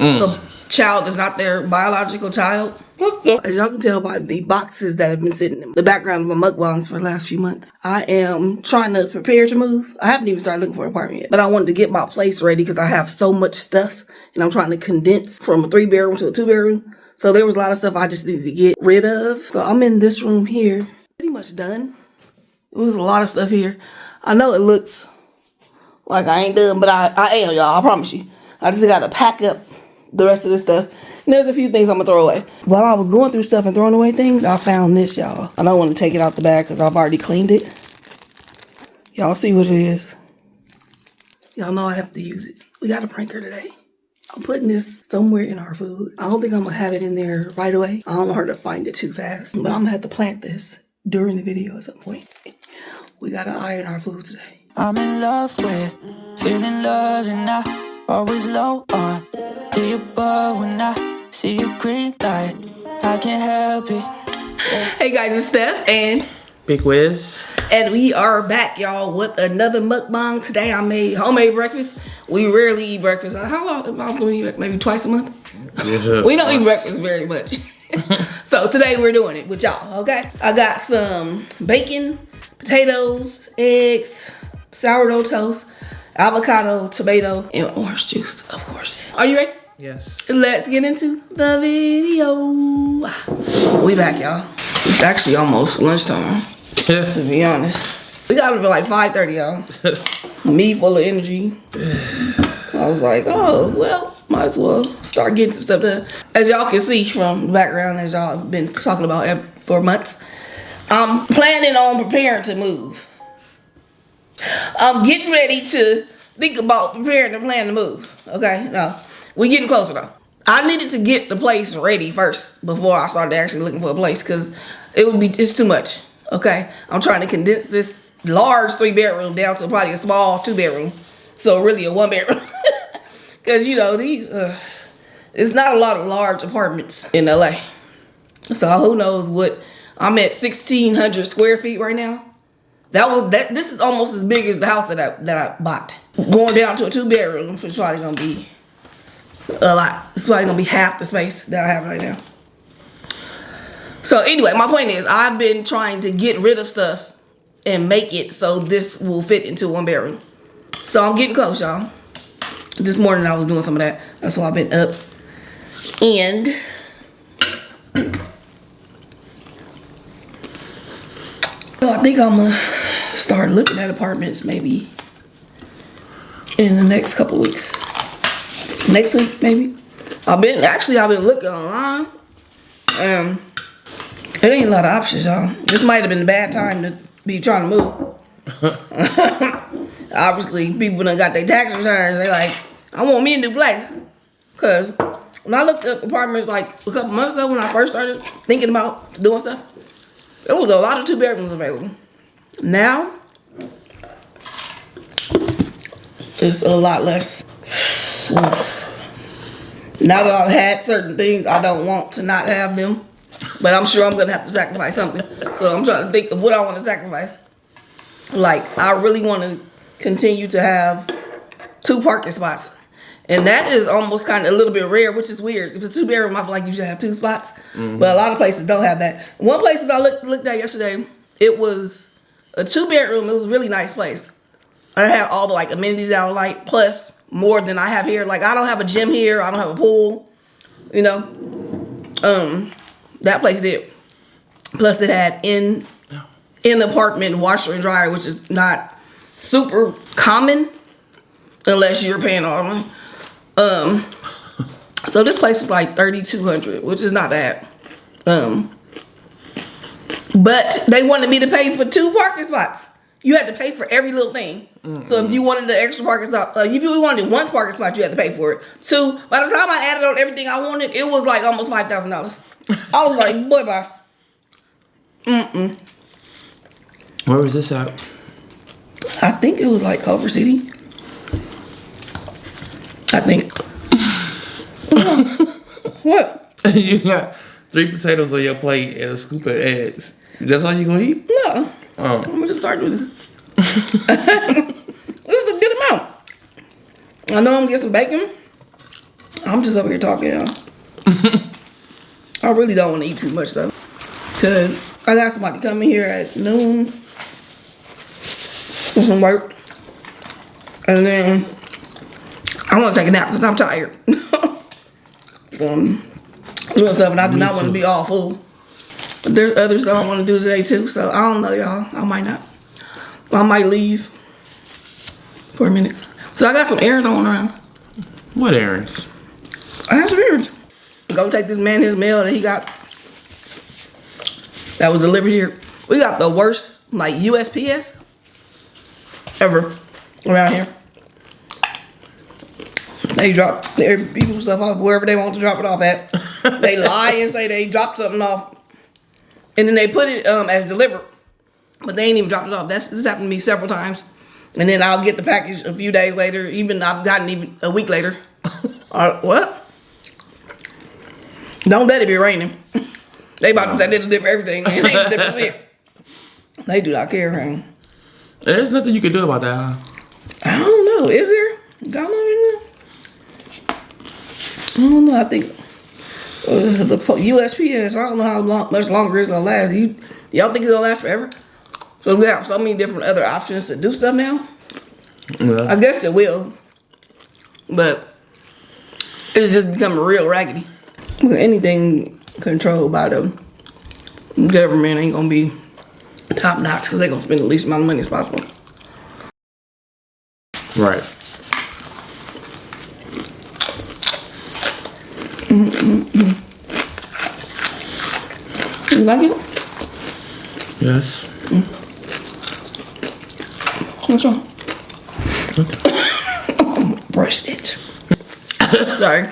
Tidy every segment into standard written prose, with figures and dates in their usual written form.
a child that's not their biological child. As y'all can tell by the boxes that have been sitting in the background of my mukbangs for the last few months, I am trying to prepare to move. I haven't even started looking for an apartment yet, but I wanted to get my place ready because I have so much stuff and I'm trying to condense from a 3-bedroom to a 2-bedroom. So there was a lot of stuff I just needed to get rid of. So I'm in this room here, pretty much done. It was a lot of stuff here. I know it looks like I ain't done, but I am, y'all. I promise you. I just got to pack up the rest of this stuff. And there's a few things I'm going to throw away. While I was going through stuff and throwing away things, I found this, y'all. I don't want to take it out the bag because I've already cleaned it. Y'all see what it is. Y'all know I have to use it. We got a pranker today. I'm putting this somewhere in our food. I don't think I'm going to have it in there right away. I don't want her to find it too fast. But I'm going to have to plant this during the video at some point. We got to iron our food today. I'm in love with feeling love and I always low on the above when I see a green light. I can't help it. Hey guys, it's Steph and Big Wiz. And we are back, y'all, with another mukbang. Today I made homemade breakfast. We rarely eat breakfast. How often do we eat breakfast? Maybe twice a month? We don't eat breakfast very much. So today we're doing it with y'all, okay? I got some bacon, potatoes, eggs, sourdough toast, avocado, tomato, and orange juice, of course. Are you ready? Yes. Let's get into the video. We back, y'all. It's actually almost lunchtime, to be honest. We got up at like 5:30, y'all. Me full of energy. I was like, oh, well, might as well start getting some stuff done. As y'all can see from the background, as y'all been talking about for months, I'm planning on preparing to move. I'm getting ready to think about preparing to plan to move. Okay, no, we getting closer though. I needed to get the place ready first before I started actually looking for a place because it's too much. Okay, I'm trying to condense this large 3-bedroom down to probably a small 2-bedroom. So really a 1-bedroom. Because you know, it's not a lot of large apartments in LA. So who knows what, I'm at 1,600 square feet right now. This is almost as big as the house that I bought. Going down to a 2-bedroom is probably gonna be a lot. It's probably gonna be half the space that I have right now. So anyway, my point is I've been trying to get rid of stuff and make it so this will fit into 1-bedroom. So I'm getting close, y'all. This morning I was doing some of that. That's why I've been up. And so I think I'm gonna start looking at apartments maybe in the next couple weeks. Next week, maybe. I've been looking online. It ain't a lot of options, y'all. This might have been a bad time to be trying to move. Obviously, people done got their tax returns. They like, I want me a new place. Cause when I looked up apartments like a couple months ago when I first started thinking about doing stuff, there was a lot of 2-bedrooms available. Now, it's a lot less. Now that I've had certain things, I don't want to not have them. But I'm sure I'm gonna have to sacrifice something. So I'm trying to think of what I want to sacrifice. Like, I really want to continue to have 2 parking spots. And that is almost kind of a little bit rare, which is weird. If it's 2-bedroom, I feel like you should have 2 spots. Mm-hmm. But a lot of places don't have that. One place I looked at yesterday, it was a 2-bedroom. It was a really nice place. I had all the like amenities out, like plus more than I have here. Like, I don't have a gym here. I don't have a pool. You know, that place did. Plus, it had in apartment washer and dryer, which is not super common unless you're paying all the money. So this place was like $3,200, which is not bad. But they wanted me to pay for 2 parking spots. You had to pay for every little thing. Mm-hmm. So if you wanted the extra parking spot, if you wanted 1 parking spot, you had to pay for it. 2, by the time I added on everything I wanted, it was like almost $5,000. I was like, boy, bye. Where was this at? I think it was like Culver City. I think. What? You got 3 potatoes on your plate and a scoop of eggs. That's all you gonna eat? No. Oh. I'm gonna just start with this. This is a good amount. I know I'm gonna get some bacon. I'm just over here talking, y'all. I really don't want to eat too much though, cause I got somebody coming here at noon for some work, and then I want to take a nap because I'm tired. Doing stuff, and I do not want to be all full. But there's other stuff I want to do today too, so I don't know, y'all. I might not. I might leave for a minute. So I got some errands on around. What errands? I have some errands. Go take this man his mail that he got. That was delivered here. We got the worst, like, USPS ever around here. They drop their people's stuff off wherever they want to drop it off at. They lie and say they dropped something off, and then they put it as delivered, but they ain't even dropped it off. This happened to me several times. And then I'll get the package a few days later. Even I've gotten even a week later. What? Don't let it be raining. They about to say they deliver everything. They ain't deliver shit. They do not care, man. There's nothing you can do about that, huh? I don't know. Is there? Y'all know? I don't know. I think the USPS. I don't know how much longer it's gonna last. Y'all think it's gonna last forever? So we have so many different other options to do stuff now. Yeah. I guess it will, but it's just becoming real raggedy. Anything controlled by the government ain't gonna be top notch because they're gonna spend the least amount of money as possible. Right. You like it? Yes. What's wrong? Brush stitch. Sorry.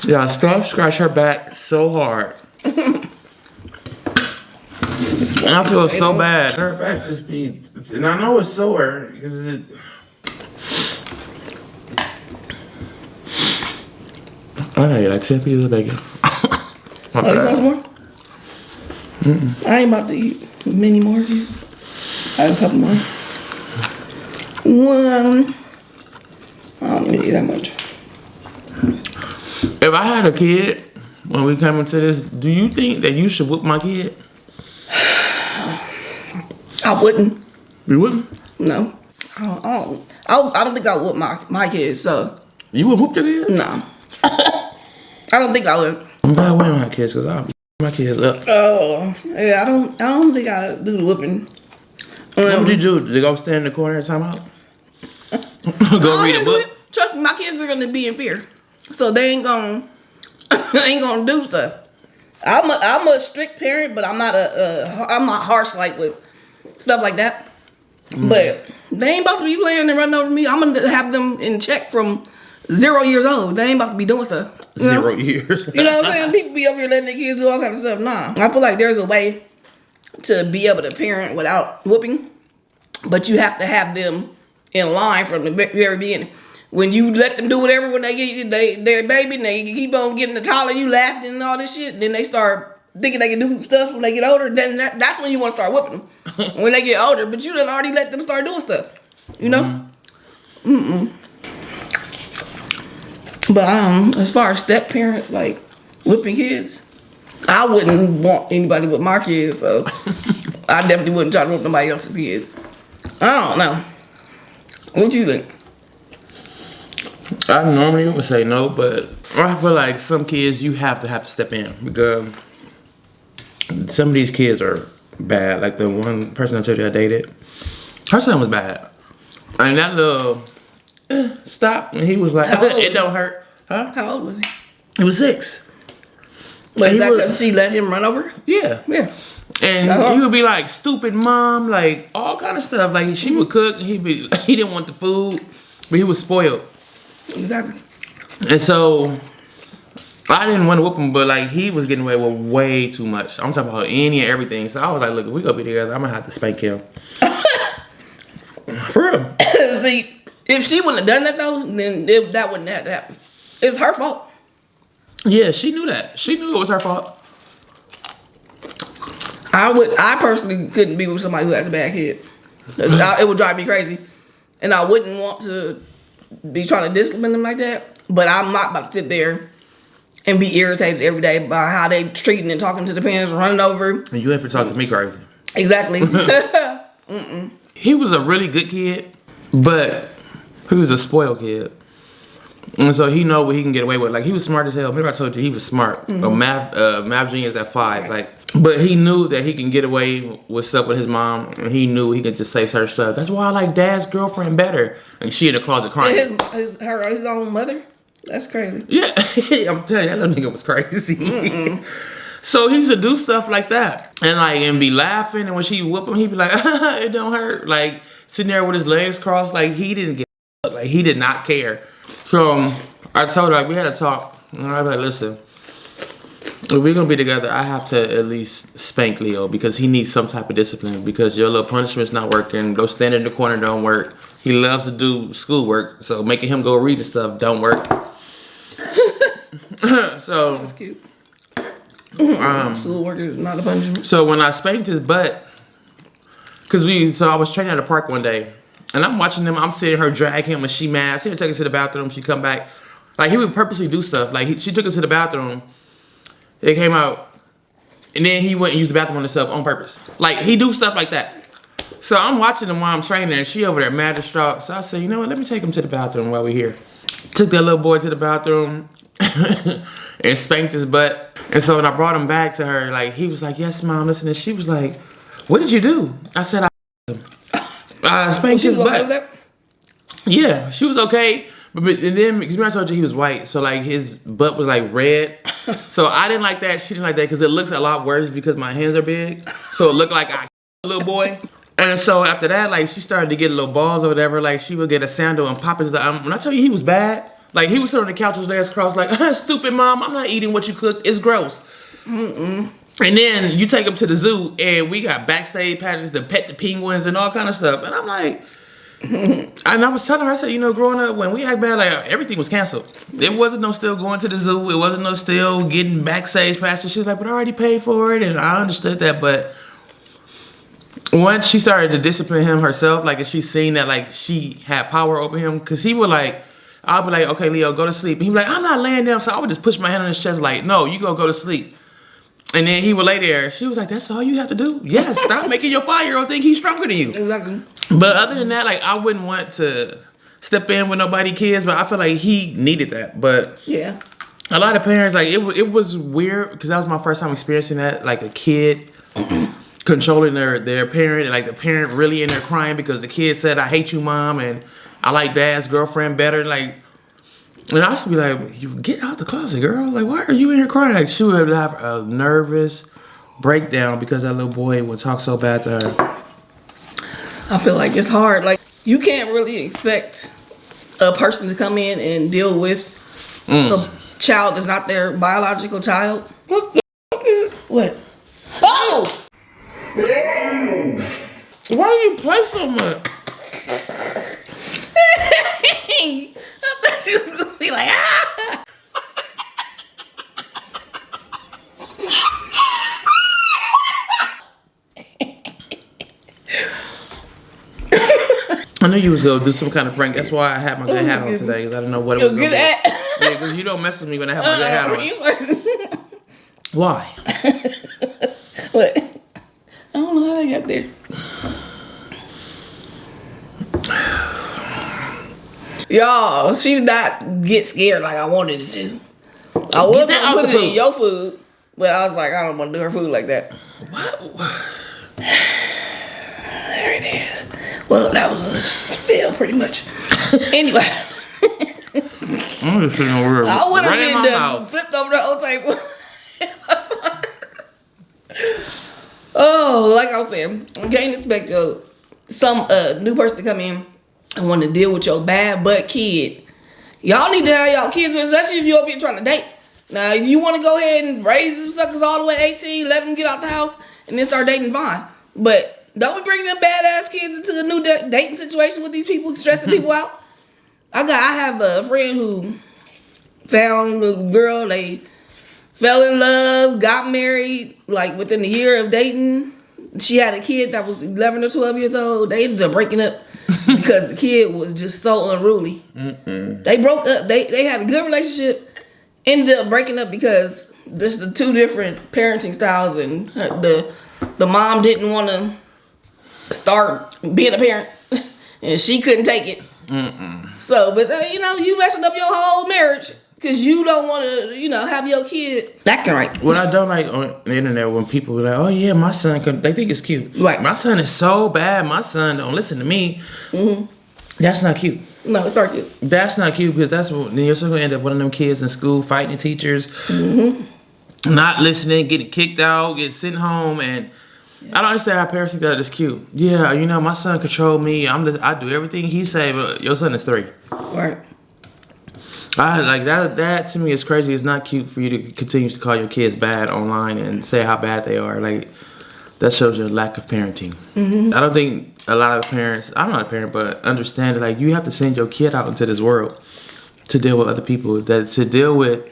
Yeah, Steph scratched her back so hard. And I feel so bad. Her back just be, and I know it's sore because it. I know you like 10 pieces of bacon. Oh, you want some more? I ain't about to eat many more of these. I have a couple more. One. I don't even eat that much. If I had a kid, when we come into this, do you think that you should whoop my kid? I wouldn't. You wouldn't? No. I don't think I would my kids, so. You would whoop your kid? No. I don't think I would. I'm glad we don't have kids because I'll beat my kids up. Oh, yeah, I don't think I do the whooping. What would you do? They go stand in the corner and time out? Go read a book? Trust me, my kids are gonna be in fear, so they ain't gonna do stuff. I'm a strict parent, but I'm not I'm not harsh like with stuff like that. But they ain't about to be playing and running over me. I'm gonna have them in check from 0 years old. They ain't about to be doing stuff. 0 years. You know what I'm saying? People be over here letting their kids do all kinds of stuff. Nah, I feel like there's a way to be able to parent without whooping, but you have to have them in line from the very beginning. When you let them do whatever, when they get their baby, and they keep on getting the taller, you laughing and all this shit, and then they start thinking they can do stuff when they get older, then that's when you want to start whooping them. When they get older, but you done already let them start doing stuff. You know? But as far as step parents, like whipping kids, I wouldn't want anybody with my kids, so I definitely wouldn't try to whip nobody else's kids. I don't know. What you think? I normally would say no, but I feel like some kids you have to step in because some of these kids are bad. Like the one person I told you I dated, her son was bad. And that little stop, and he was like, it don't hurt. Huh? How old was he? He was 6. But is that because she let him run over? Yeah. Yeah. And he would be like, stupid mom, like all kind of stuff. Like she would cook, and he didn't want the food, but he was spoiled. Exactly. And so I didn't want to whoop him, but like he was getting away with way too much. I'm talking about any and everything. So I was like, look, if we gonna be together, I'm gonna have to spank him. For real. See, if she wouldn't have done that though, then that wouldn't have to happen. It's her fault. Yeah, she knew that. She knew it was her fault. I personally couldn't be with somebody who has a bad kid. It would drive me crazy. And I wouldn't want to be trying to discipline them like that. But I'm not about to sit there and be irritated every day by how they treating and talking to the parents, running over. And you have to talk to me crazy. Exactly. He was a really good kid, but he was a spoiled kid. And so he know what he can get away with. Like, he was smart as hell. Remember I told you he was smart. A math genius at 5. Like, but he knew that he can get away with stuff with his mom, and he knew he could just say certain stuff. That's why I like Dad's girlfriend better. And she in the closet crying. His own mother? That's crazy. Yeah, I'm telling you, that little nigga was crazy. So he used to do stuff like that, and be laughing. And when she whoop him, he'd be like, "It don't hurt." Like, sitting there with his legs crossed, like he didn't give a fuck. Like, he did not care. So I told her, like, we had a talk, and I was like, "Listen, if we're gonna be together, I have to at least spank Leo because he needs some type of discipline. Because your little punishment's not working. Go stand in the corner don't work. He loves to do schoolwork, so making him go read the stuff don't work." So that's cute. Schoolwork is not a punishment. So when I spanked his butt, so I was training at a park one day, and I'm watching them. I'm seeing her drag him, and she mad. I see her take him to the bathroom. She come back, like he would purposely do stuff. Like she took him to the bathroom. It came out, and then he went and used the bathroom on himself on purpose. Like he do stuff like that. So I'm watching him while I'm training, and she over there mad distraught. So I said, you know what? Let me take him to the bathroom while we're here. Took that little boy to the bathroom and spanked his butt. And so when I brought him back to her, like he was like, "Yes, Mom, listen." And she was like, "What did you do?" I said, I spanked his butt. Yeah, she was okay. But and then, because I told you he was white, so like his butt was like red. So I didn't like that. She didn't like that because it looks a lot worse because my hands are big. So it looked like I a little boy. And so after that, like she started to get little balls or whatever. Like she would get a sandal and pop it. When I tell you he was bad, like he was sitting on the couch with his legs crossed, like, "Stupid Mom, I'm not eating what you cooked. It's gross." And then you take him to the zoo, and we got backstage passes to pet the penguins and all kind of stuff. And I'm like, and I was telling her, I said, you know, growing up, when we act bad, like everything was canceled. There wasn't no still going to the zoo. It wasn't no still getting backstage passes. She was like, "But I already paid for it," and I understood that. But once she started to discipline him herself, like if she seen that like she had power over him, because he would like, I'll be like, "Okay, Leo, go to sleep." And he'd be like, "I'm not laying down." So I would just push my hand on his chest like, "No, you go to sleep." And then he would lay there. She was like, "That's all you have to do?" Yes, stop making your 5-year-old think he's stronger than you. Exactly. But other than that, like I wouldn't want to step in with nobody kids, but I feel like he needed that. But yeah, a lot of parents, like it was weird because that was my first time experiencing that, like a kid controlling their parent, and like the parent really in there crying because the kid said, "I hate you, Mom, and I like Dad's girlfriend better." Like, and I used to be like, "You get out the closet, girl. Like, why are you in here crying?" Like, she would have a nervous breakdown because that little boy would talk so bad to her. I feel like it's hard. Like, you can't really expect a person to come in and deal with a child that's not their biological child. What? Oh! Why do you play so much? I thought she was gonna be like, "Ah!" I knew you was gonna do some kind of prank. That's why I had my good hat on today, because I didn't know what it was gonna be. Yeah, because you don't mess with me when I have my good hat on. Why? What? I don't know how they got there. Y'all, she did not get scared like I wanted it to. I was gonna put it in your food, but I was like, I don't want to do her food like that. What? There it is. Well, that was a spill, pretty much. Anyway. I'm just sitting over here. I would have been done, flipped over the whole table. Oh, like I was saying, you can't expect some new person to come in and want to deal with your bad butt kid. Y'all need to have y'all kids, especially if you're up here trying to date. Now, if you want to go ahead and raise them suckers all the way 18, let them get out the house, and then start dating, fine. But don't be bringing them badass kids into a new dating situation with these people, stressing people out. I have a friend who found a girl, they fell in love, got married, like within a year of dating. She had a kid that was 11 or 12 years old. They ended up breaking up because the kid was just so unruly. They broke up. They had a good relationship, ended up breaking up because there's the two different parenting styles, and the mom didn't want to start being a parent, and she couldn't take it. So, but you messing up your whole marriage. Because you don't want to, have your kid acting right. What I don't like on the internet when people are like, oh yeah, my son, they think it's cute. Right. My son is so bad. My son don't listen to me. That's not cute. No, it's not cute. That's not cute because that's when you're still going to end up one of them kids in school fighting teachers, not listening, getting kicked out, getting sent home. And I don't understand how parents think that is cute. Yeah, my son control me. I do everything he say, but your son is 3. Right. Like that to me is crazy. It's not cute for you to continue to call your kids bad online and say how bad they are. Like, that shows your lack of parenting. I don't think a lot of parents, I'm not a parent, but understand that, like, you have to send your kid out into this world to deal with other people, to deal with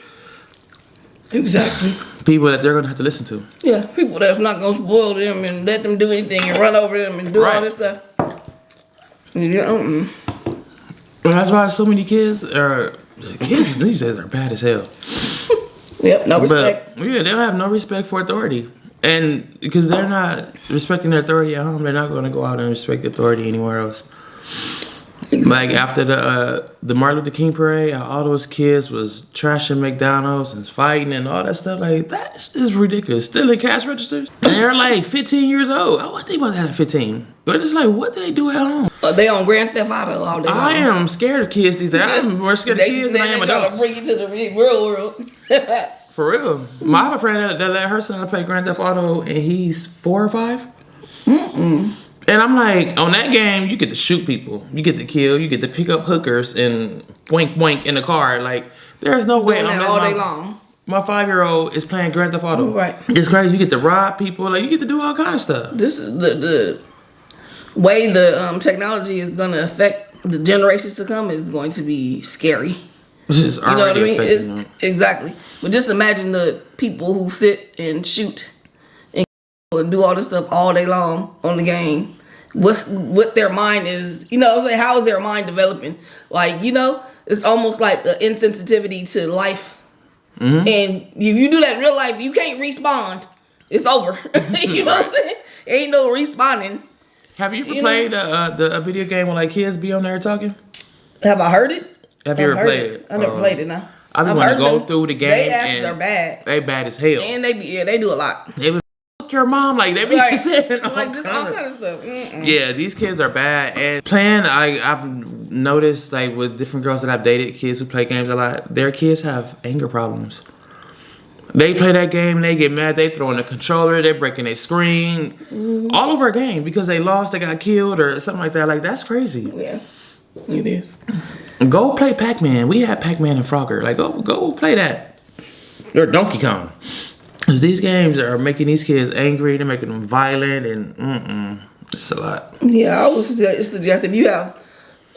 exactly people that they're going to have to listen to. Yeah, people that's not going to spoil them and let them do anything and run over them and do all this stuff. Yeah, That's why so many kids these days are bad as hell. Yep, no respect. But, yeah, they don't have no respect for authority. And because they're not respecting their authority at home, they're not going to go out and respect authority anywhere else. Exactly. Like after the Martin Luther King parade, all those kids was trashing McDonald's and fighting and all that stuff. Like, that is ridiculous. Stealing cash registers. And they're like 15 years old. I think about that at 15. But it's like, what do they do at home? They on Grand Theft Auto all day long. I am scared of kids these days. I'm more scared of kids than I am adults. They trying to bring you to the real world. For real. I have a friend that let her son play Grand Theft Auto, and he's 4 or 5. And I'm like, on that game, you get to shoot people. You get to kill. You get to pick up hookers and boink boink in the car. Like, there's no way. Doing that all day long. My 5-year-old is playing Grand Theft Auto. Right. It's crazy. You get to rob people. Like, you get to do all kind of stuff. This is the way the technology is going to affect the generations to come is going to be scary. You know what I mean? Exactly. But just imagine the people who sit and shoot and do all this stuff all day long on the game. What their mind is, how is their mind developing? Like, it's almost like an insensitivity to life. And if you do that in real life, you can't respawn. It's over. You know what I'm saying? Ain't no respawning. Have you ever played a video game where like kids be on there talking? Have I heard it? Have you ever played it? I never played it now. I've been wanting to go through the game. They asses are bad. They bad as hell. And they do a lot. They be fuck your mom, like they be saying like just all kind of stuff. Yeah, these kids are bad. And playing, I've noticed like with different girls that I've dated, kids who play games a lot, their kids have anger problems. They play that game, they get mad, they throw in the controller, they breaking their screen, all over a game because they lost, they got killed or something like that. Like, that's crazy. Yeah, it is. Go play Pac-Man. We had Pac-Man and Frogger. Like, go play that. Or Donkey Kong. Because these games are making these kids angry, they're making them violent, and it's a lot. Yeah, I would suggest if you have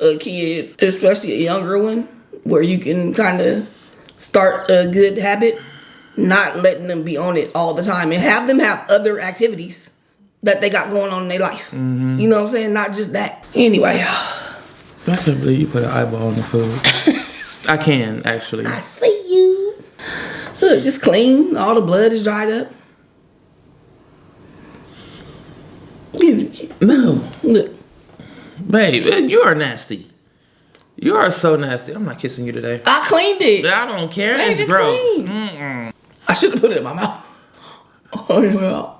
a kid, especially a younger one, where you can kind of start a good habit, not letting them be on it all the time and have them have other activities that they got going on in their life. You know what I'm saying? Not just that. Anyway. I can't believe you put an eyeball on the food. I can, actually. I see you. Look, it's clean. All the blood is dried up. No. Look. Babe, you are nasty. You are so nasty. I'm not kissing you today. I cleaned it. I don't care. Babe, it's gross. I should have put it in my mouth. Oh, yeah.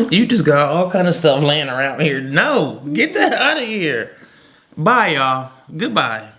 You just got all kind of stuff laying around here. No, get that out of here. Bye, y'all. Goodbye.